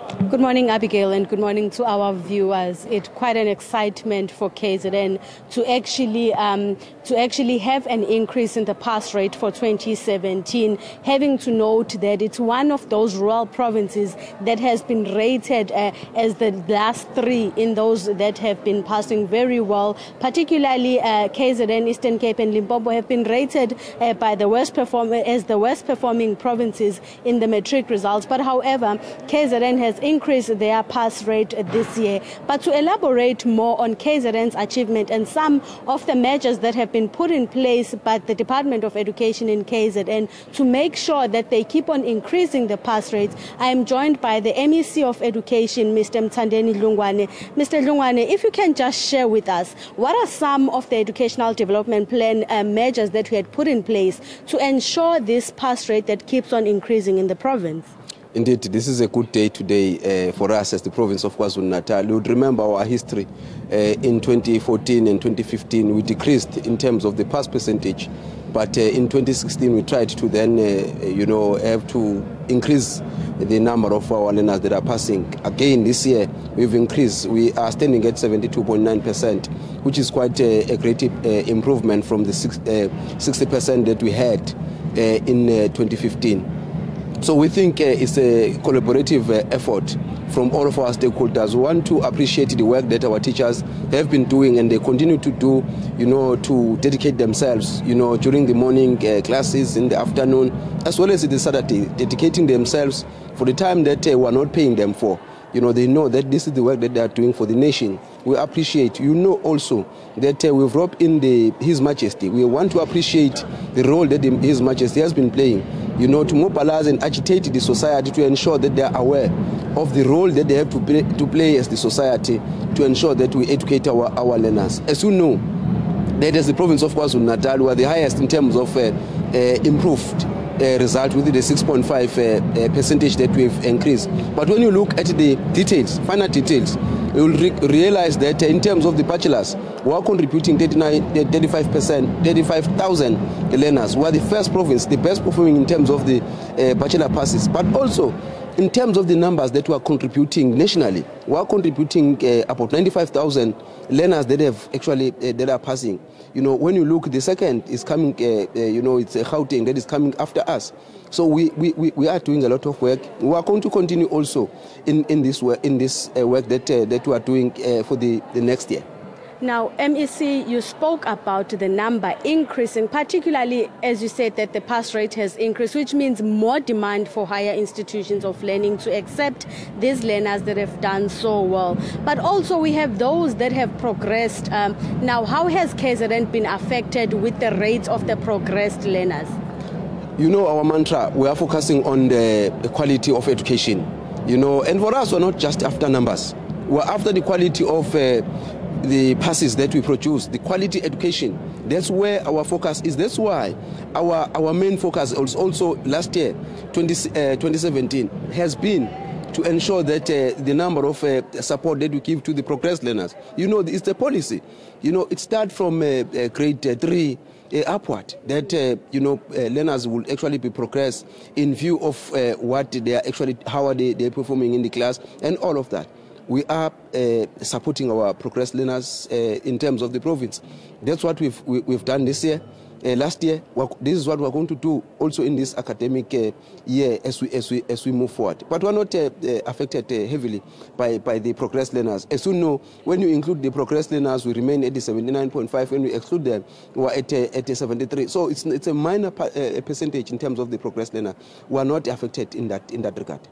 Good morning, Abigail, and good morning to our viewers. It's quite an excitement for KZN to actually have an increase in the pass rate for 2017, having to note that it's one of those rural provinces that has been rated as the last three in those that have been passing very well. Particularly KZN, Eastern Cape and Limpopo have been rated by the worst performing provinces in the matric results. But however, KZN has increased their pass rate this year. But to elaborate more on KZN's achievement and some of the measures that have been put in place by the Department of Education in KZN to make sure that they keep on increasing the pass rates, I am joined by the MEC of Education, Mr. Mthandeni Dlungwane. Mr. Dlungwane, if you can just share with us, what are some of the educational development plan measures that we had put in place to ensure this pass rate that keeps on increasing in the province? Indeed, this is a good day today for us as the province of KwaZulu-Natal. You would remember our history. In 2014 and 2015, we decreased in terms of the pass percentage. But in 2016, we tried to then, have to increase the number of our learners that are passing. Again, this year, we've increased. We are standing at 72.9%, which is quite a great improvement from the 60% that we had in 2015. So we think it's a collaborative effort from all of our stakeholders. We want to appreciate the work that our teachers have been doing and they continue to do, to dedicate themselves, during the morning classes, in the afternoon, as well as in the Saturday, dedicating themselves for the time that we're not paying them for. They know that this is the work that they are doing for the nation. We appreciate, also that we've brought in His Majesty. We want to appreciate the role that His Majesty has been playing, to mobilize and agitate the society to ensure that they are aware of the role that they have to play as the society to ensure that we educate our learners. As you know, that as the province of KwaZulu-Natal, we are the highest in terms of improved result with the 6.5 percentage that we've increased. But when you look at the details, final details, you will realize that in terms of the bachelors, we are contributing 35,000 learners. We are the first province, the best performing in terms of the bachelor passes, but also in terms of the numbers that we are contributing nationally. We are contributing about 95,000 learners that have actually that are passing. When you look, the second is coming. It's a Gauteng that is coming after us. So we are doing a lot of work. We are going to continue also in this work that we are doing for the next year. Now, MEC, you spoke about the number increasing, particularly as you said that the pass rate has increased, which means more demand for higher institutions of learning to accept these learners that have done so well. But also we have those that have progressed. Now, how has KZN been affected with the rates of the progressed learners? Our mantra, we are focusing on the quality of education. And for us, we're not just after numbers. We're after the quality of the passes that we produce, the quality education. That's where our focus is. That's why our main focus also last year, 2017, has been to ensure that the number of support that we give to the progressed learners. It's the policy. It starts from grade 3 upward, that learners will actually be progressed in view of what they are actually, how are they performing in the class, and all of that. We are supporting our progressed learners in terms of the province. That's what we've done this year. Last year, this is what we're going to do also in this academic year as we move forward. But we're not affected heavily by the progressed learners. As you know, when you include the progressed learners, we remain at the 79.5. When we exclude them, we're at 73. So it's a minor percentage in terms of the progressed learner. We are not affected in that regard.